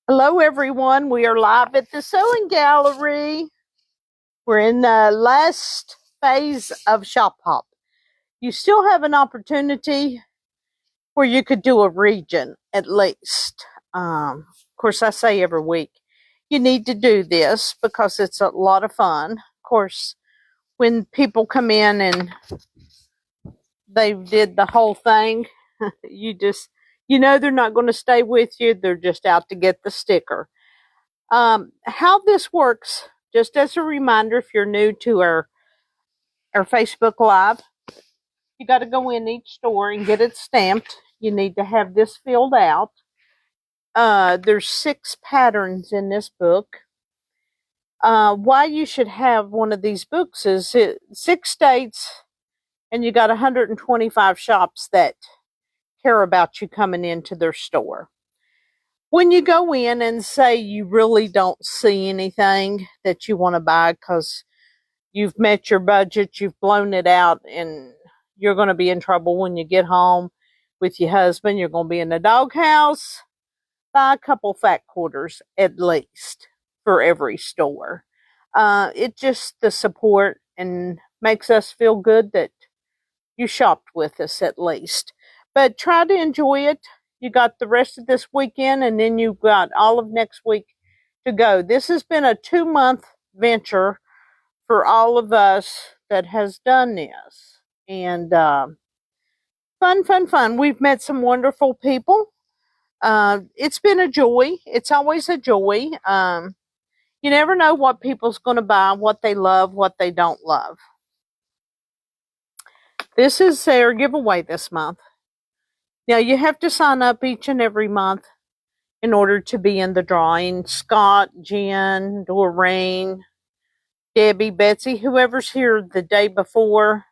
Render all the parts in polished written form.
Hello everyone, we are live at the sewing gallery. We're in the last phase of Shop Hop. You still have an opportunity where you could do a region at least. Of course, I say every week, you need to do this because it's a lot of fun. Of course, when people come in and they did the whole thing, you know they're not going to stay with you. They're just out to get the sticker. How this works, just as a reminder, if you're new to our Facebook Live, you got to go in each store and get it stamped. You need to have this filled out. There's 6 patterns in this book. Why you should have one of these books is 6 states, and you got 125 shops that care about you coming into their store. When you go in and say you really don't see anything that you want to buy because you've met your budget, you've blown it out, and you're going to be in trouble when you get home with your husband. You're going to be in the doghouse. Buy a couple fat quarters at least for every store. It just the support and makes us feel good that you shopped with us at least. But try to enjoy it. You got the rest of this weekend, and then you've got all of next week to go. This has been a 2-month venture for all of us that has done this. And fun. We've met some wonderful people. It's been a joy. It's always a joy. You never know what people's going to buy, what they love, what they don't love. This is their giveaway this month. Now, you have to sign up each and every month in order to be in the drawing. Scott, Jen, Doreen, Debbie, Betsy, whoever's here the day before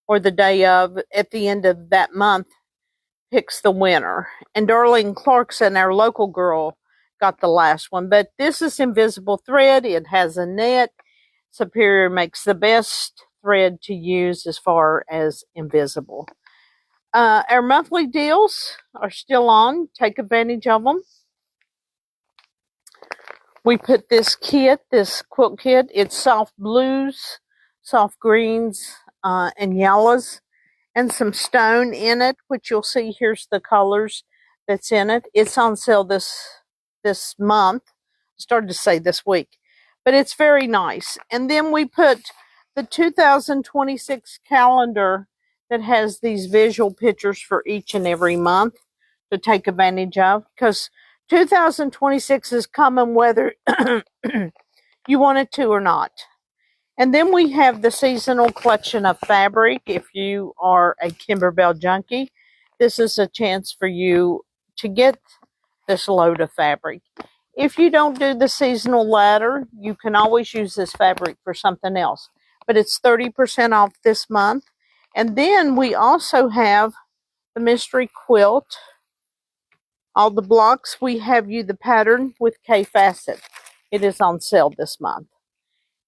or the day of, at the end of that month, picks the winner. And Darlene Clarkson, our local girl, got the last one. But this is invisible thread. It has a net. Superior makes the best thread to use as far as invisible. Our monthly deals are still on. Take advantage of them. We put this kit, this quilt kit. It's soft blues, soft greens, and yellows, and some stone in it, which you'll see. Here's the colors that's in it. It's on sale this month. I started to say this week, but it's very nice. And then we put the 2026 calendar that has these visual pictures for each and every month to take advantage of, because 2026 is coming whether you want it to or not. And then we have the seasonal collection of fabric. If you are a Kimberbell junkie, this is a chance for you to get this load of fabric. If you don't do the seasonal ladder, you can always use this fabric for something else. But it's 30% off this month. And then we also have the mystery quilt. All the blocks, we have you the pattern with K facet. It is on sale this month.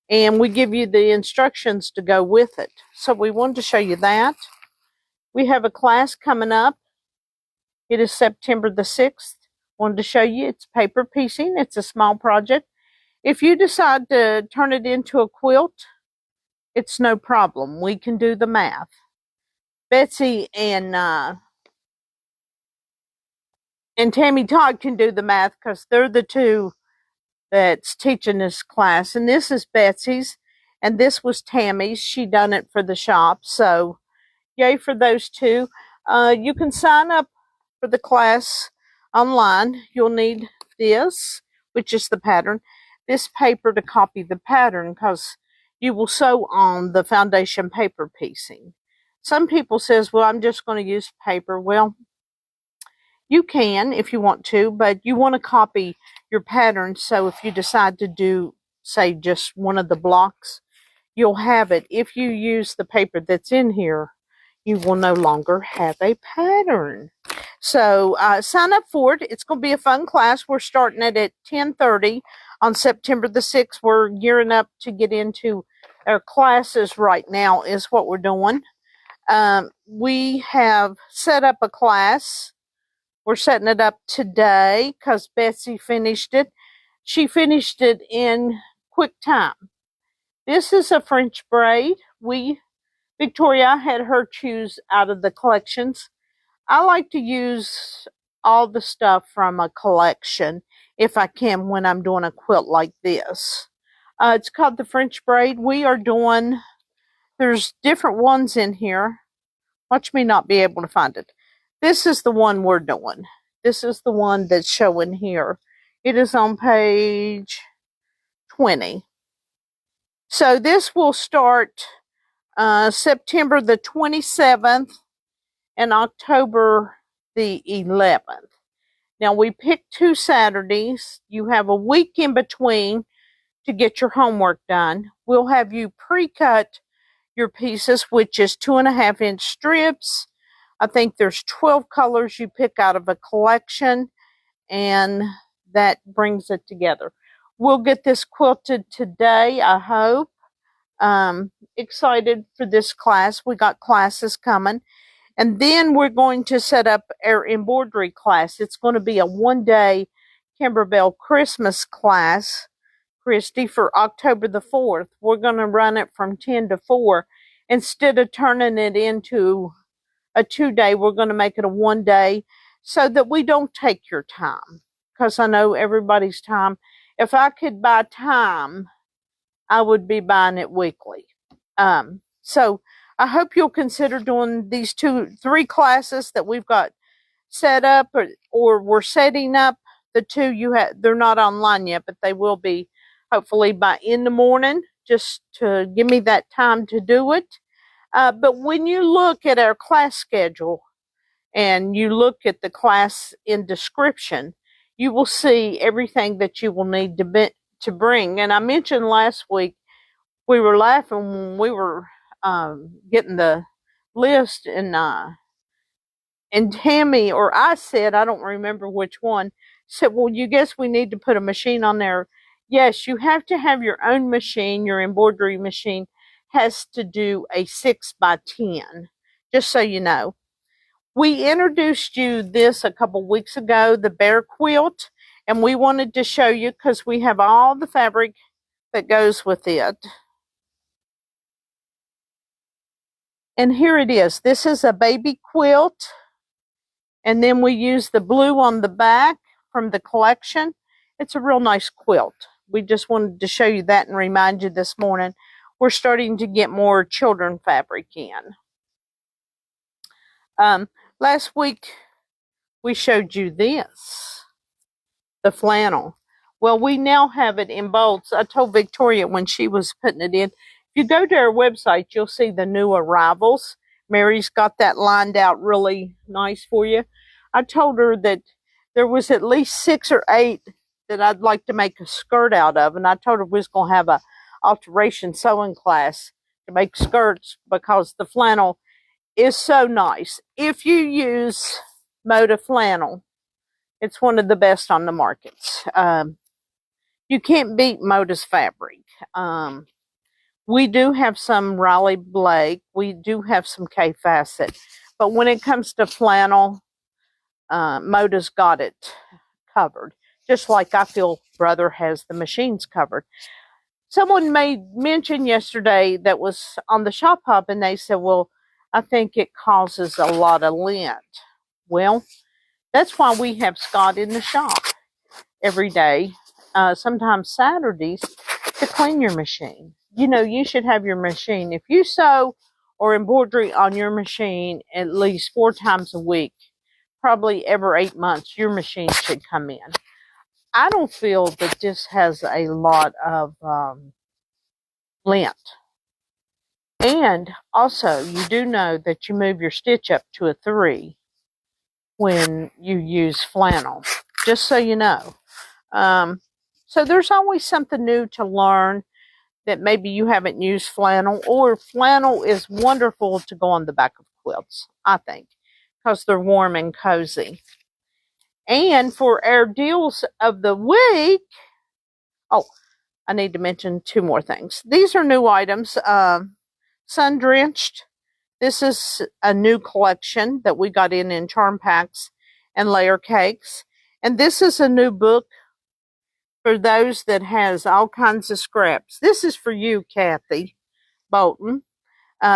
And we give you the instructions to go with it. So we wanted to show you that. We have a class coming up. It is September the 6th. Wanted to show you it's paper piecing. It's a small project. If you decide to turn it into a quilt, it's no problem. We can do the math. Betsy and Tammy Todd can do the math because they're the two that's teaching this class. And this is Betsy's, and this was Tammy's. She done it for the shop. So yay for those two. You can sign up for the class online. You'll need this, which is the pattern, this paper to copy the pattern, because you will sew on the foundation paper piecing. Some people says, well, I'm just going to use paper. Well, you can if you want to, but you want to copy your pattern. So if you decide to do, say, just one of the blocks, you'll have it. If you use the paper that's in here, you will no longer have a pattern. So sign up for it. It's going to be a fun class. We're starting it at 10:30 on September the 6th. We're gearing up to get into our classes right now is what we're doing. We have set up a class We're setting it up today because Betsy finished it. She finished it in quick time. This is a French braid. Victoria had her choose out of the collections. I like to use all the stuff from a collection if I can when I'm doing a quilt like this. It's called the French braid. There's different ones in here. Watch me not be able to find it. This is the one we're doing. This is the one that's showing here. It is on page 20. So this will start September the 27th and October the 11th. Now we picked 2 Saturdays. You have a week in between to get your homework done. We'll have you pre-cut your pieces, which is 2.5-inch strips. I think there's 12 colors you pick out of a collection, and that brings it together. We'll get this quilted today, I hope. Excited for this class. We got classes coming. And then we're going to set up our embroidery class. It's going to be a 1-day Kimberbell Christmas class, Christy, for October the 4th. We're going to run it from 10 to 4. Instead of turning it into a 2-day, we're going to make it a 1-day so that we don't take your time. Because I know everybody's time. If I could buy time, I would be buying it weekly. So I hope you'll consider doing these 3 classes that we've got set up, or we're setting up. The 2 they're not online yet, but they will be hopefully by in the morning, just to give me that time to do it. But when you look at our class schedule and you look at the class in description, you will see everything that you will need to bring. And I mentioned last week, we were laughing when we were getting the list, and Tammy, or I said, I don't remember which one, said, well, you guess we need to put a machine on there. Yes, you have to have your own machine. Your embroidery machine has to do a 6x10, just so you know. We introduced you this a couple weeks ago, the bear quilt, and we wanted to show you because we have all the fabric that goes with it. And here it is. This is a baby quilt. And then we use the blue on the back from the collection. It's a real nice quilt. We just wanted to show you that and remind you this morning we're starting to get more children fabric in. Last week we showed you this, the flannel. Well, we now have it in bolts. I told Victoria when she was putting it in, if you go to our website, you'll see the new arrivals. Mary's got that lined out really nice for you. I told her that there was at least 6 or 8 that I'd like to make a skirt out of. And I told her we was going to have a alteration sewing class to make skirts because the flannel is so nice. If you use Moda flannel, it's one of the best on the markets. You can't beat Moda's fabric. We do have some Riley Blake. We do have some K Facet. But when it comes to flannel, Moda's got it covered. Just like I feel Brother has the machines covered. Someone made mention yesterday that was on the Shop Hub, and they said, well, I think it causes a lot of lint. Well, that's why we have Scott in the shop every day, sometimes Saturdays, to clean your machine. You know, you should have your machine. If you sew or embroidery on your machine at least 4 times a week, probably every 8 months, your machine should come in. I don't feel that this has a lot of lint. And also, you do know that you move your stitch up to a 3 when you use flannel, just so you know. So there's always something new to learn that maybe you haven't used flannel, or flannel is wonderful to go on the back of quilts, I think, because they're warm and cozy. And for our deals of the week, oh, I need to mention 2 more things. These are new items, Sun Drenched. This is a new collection that we got in charm packs, and layer cakes. And this is a new book for those that has all kinds of scraps. This is for you, Kathy Bolton.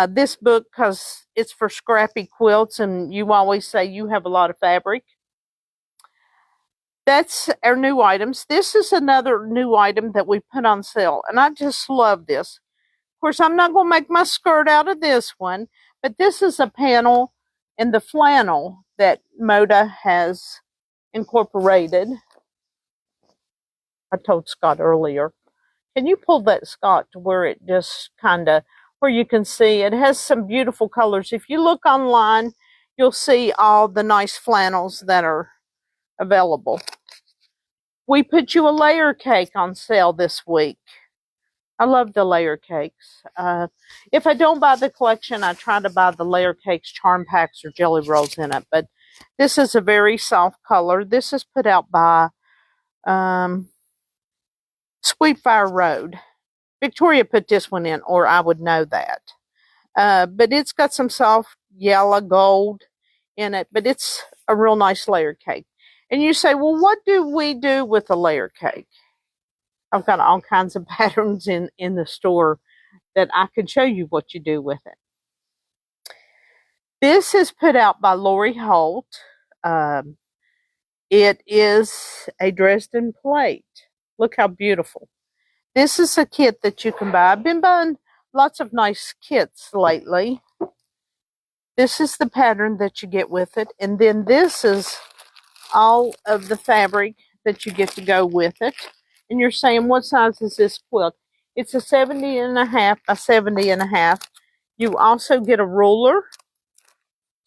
This book, because it's for scrappy quilts, and you always say you have a lot of fabric. That's our new items. This is another new item that we put on sale, and I just love this. Of course, I'm not going to make my skirt out of this one, but this is a panel in the flannel that Moda has incorporated. I told Scott earlier, can you pull that, Scott, to where it just kind of, where you can see it has some beautiful colors. If you look online, you'll see all the nice flannels that are available. We put you a layer cake on sale this week. I love the layer cakes. If I don't buy the collection, I try to buy the layer cakes, charm packs, or jelly rolls in it. But this is a very soft color. This is put out by Sweet Fire Road. Victoria put this one in, or I would know that. But it's got some soft yellow gold in it, but it's a real nice layer cake. And you say, well, what do we do with a layer cake? I've got all kinds of patterns in the store that I can show you what you do with it. This is put out by Lori Holt. It is a Dresden plate. Look how beautiful. This is a kit that you can buy. I've been buying lots of nice kits lately. This is the pattern that you get with it. And then this is all of the fabric that you get to go with it. And you're saying, what size is this quilt? It's a 70.5 by 70.5. You also get a ruler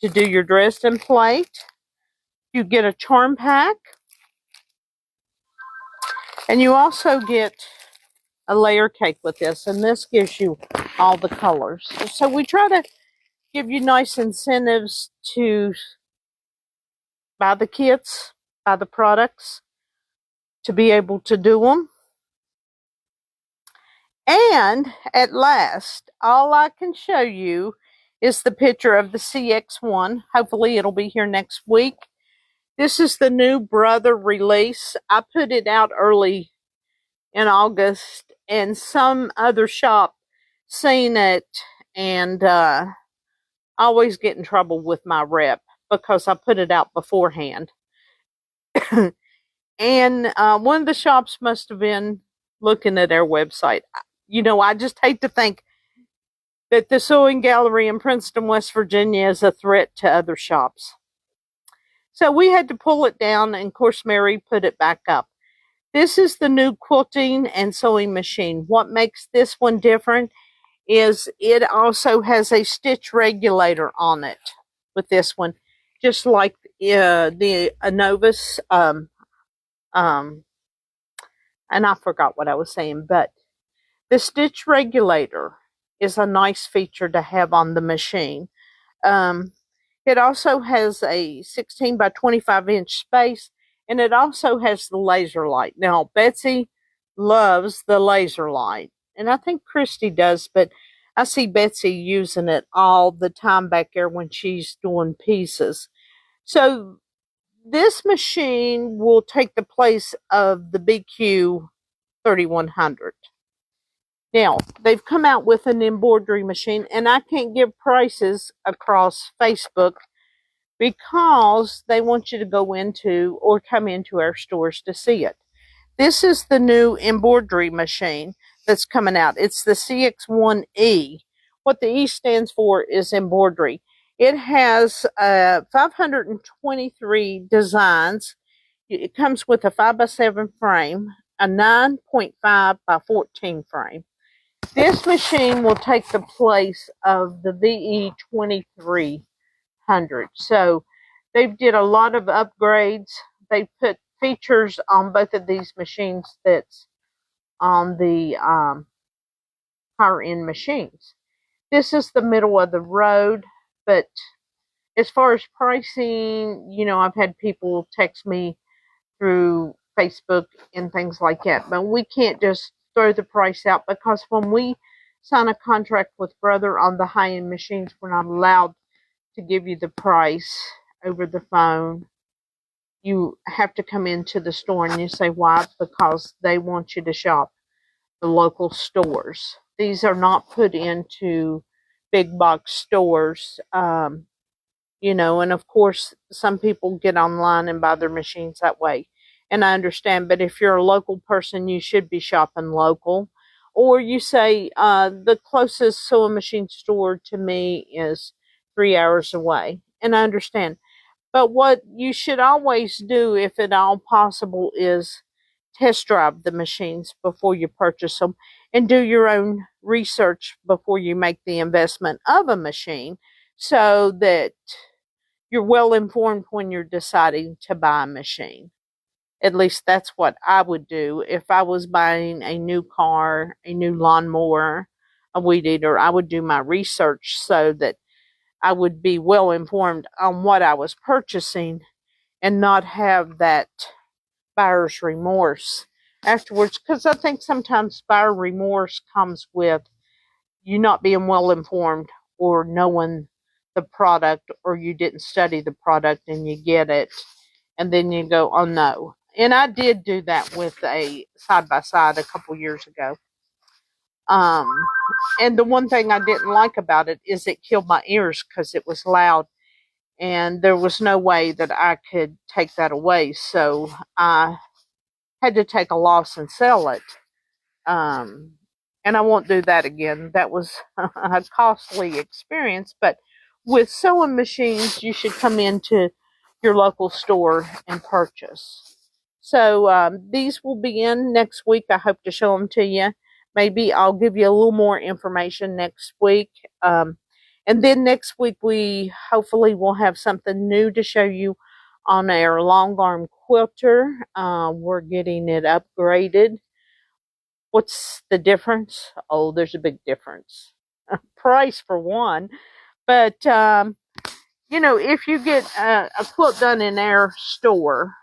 to do your Dresden plate. You get a charm pack. And you also get a layer cake with this. And this gives you all the colors. So we try to give you nice incentives to buy the kits, buy the products, to be able to do them. And at last, all I can show you is the picture of the CX1. Hopefully it'll be here next week. This is the new Brother release. I put it out early in August, and some other shop seen it, and I always get in trouble with my rep because I put it out beforehand. And one of the shops must have been looking at our website. You know, I just hate to think that the sewing gallery in Princeton, West Virginia is a threat to other shops. So we had to pull it down, and of course Mary put it back up. This is the new quilting and sewing machine. What makes this one different is it also has a stitch regulator on it with this one, just like the Novus. And I forgot what I was saying, but the stitch regulator is a nice feature to have on the machine. It also has a 16 by 25 inch space, and it also has the laser light. Now, Betsy loves the laser light, and I think Christy does, but I see Betsy using it all the time back there when she's doing pieces. So this machine will take the place of the BQ 3100. Now, they've come out with an embroidery machine, and I can't give prices across Facebook because they want you to go into or come into our stores to see it. This is the new embroidery machine that's coming out. It's the CX1E. What the E stands for is embroidery. It has 523 designs. It comes with a 5x7 frame, a 9.5 by 14 frame. This machine will take the place of the VE 2300. So they did a lot of upgrades. They put features on both of these machines that's on the higher end machines. This is the middle of the road, but as far as pricing, you know, I've had people text me through Facebook and things like that, but we can't just throw the price out because when we sign a contract with Brother on the high-end machines, we're not allowed to give you the price over the phone you have to come into the store, and you say why? Because they want you to shop the local stores. These are not put into big box stores. And of course, some people get online and buy their machines that way. And I understand, but if you're a local person, you should be shopping local. Or you say, the closest sewing machine store to me is 3 hours away. And I understand. But what you should always do, if at all possible, is test drive the machines before you purchase them and do your own research before you make the investment of a machine so that you're well informed when you're deciding to buy a machine. At least that's what I would do if I was buying a new car, a new lawnmower, a weed eater. I would do my research so that I would be well informed on what I was purchasing and not have that buyer's remorse afterwards. Because I think sometimes buyer remorse comes with you not being well informed or knowing the product, or you didn't study the product and you get it and then you go, oh no. And I did do that with a side by side a couple years ago. Um, and the one thing I didn't like about it is it killed my ears because it was loud, and there was no way that I could take that away. So I had to take a loss and sell it. Um, and I won't do that again. That was a costly experience. But with sewing machines, you should come into your local store and purchase. So these will be in next week. I hope to show them to you. Maybe I'll give you a little more information next week. And then next week, we hopefully will have something new to show you on our long arm quilter. We're getting it upgraded. What's the difference? Oh, there's a big difference. Price for one. But, if you get a quilt done in our store,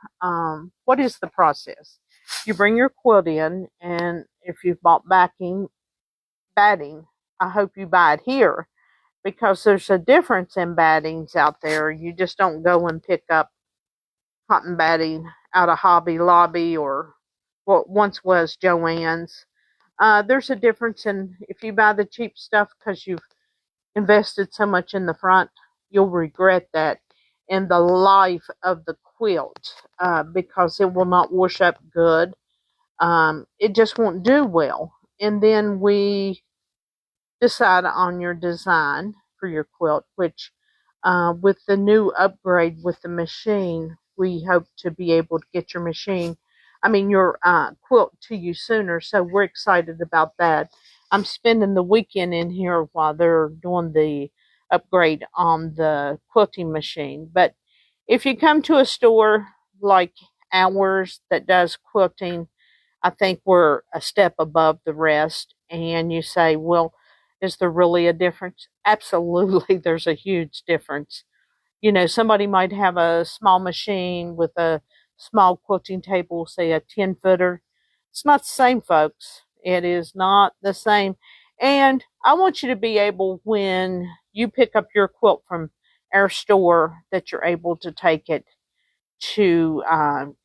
what is the process? You bring your quilt in, and if you've bought batting, I hope you buy it here, because there's a difference in battings out there. You just don't go and pick up cotton batting out of Hobby Lobby or what once was Joann's. There's a difference in if you buy the cheap stuff because you've invested so much in the front, you'll regret that in the life of the quilt, because it will not wash up good. It just won't do well. And then we decide on your design for your quilt, which with the new upgrade with the machine, we hope to be able to get your quilt to you sooner. So we're excited about that. I'm spending the weekend in here while they're doing the upgrade on the quilting machine. But if you come to a store like ours that does quilting, I think we're a step above the rest. And you say, well, is there really a difference? Absolutely, there's a huge difference. Somebody might have a small machine with a small quilting table, say a 10-footer. It's not the same, folks. It is not the same. And I want you to be able, when you pick up your quilt from our store, that you're able to take it to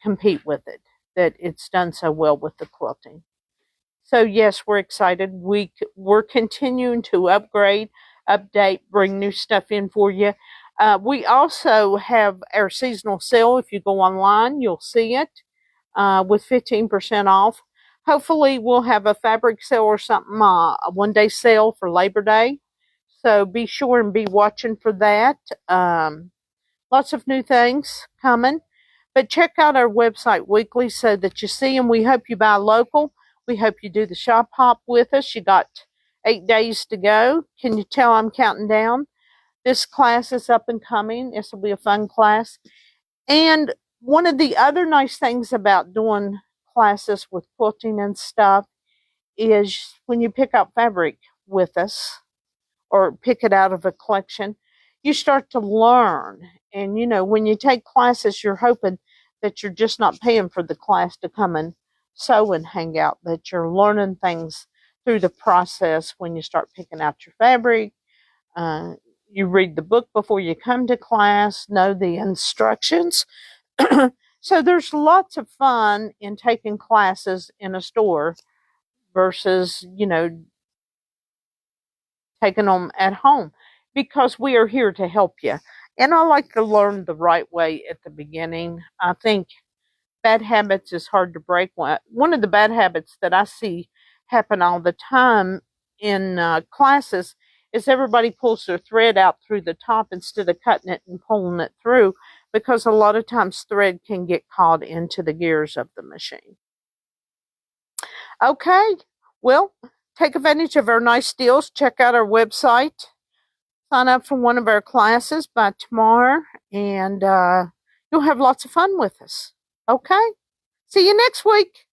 compete with it, that it's done so well with the quilting. So yes, we're excited. We're continuing to upgrade, update, bring new stuff in for you. We also have our seasonal sale. If you go online, you'll see it with 15% off. Hopefully, we'll have a fabric sale or something, a one-day sale for Labor Day. So be sure and be watching for that. Lots of new things coming. But check out our website weekly so that you see them. We hope you buy local. We hope you do the shop hop with us. You got 8 days to go. Can you tell I'm counting down? This class is up and coming. This will be a fun class. And one of the other nice things about doing classes with quilting and stuff is when you pick out fabric with us or pick it out of a collection, you start to learn. And, when you take classes, you're hoping that you're just not paying for the class to come and sew and hang out, that you're learning things through the process when you start picking out your fabric. You read the book before you come to class, know the instructions. So there's lots of fun in taking classes in a store versus, taking them at home, because we are here to help you. And I like to learn the right way at the beginning. I think bad habits is hard to break. One of the bad habits that I see happen all the time in classes is everybody pulls their thread out through the top instead of cutting it and pulling it through, because a lot of times thread can get caught into the gears of the machine. Okay, well, take advantage of our nice deals. Check out our website. Sign up for one of our classes by tomorrow, and you'll have lots of fun with us. Okay? See you next week.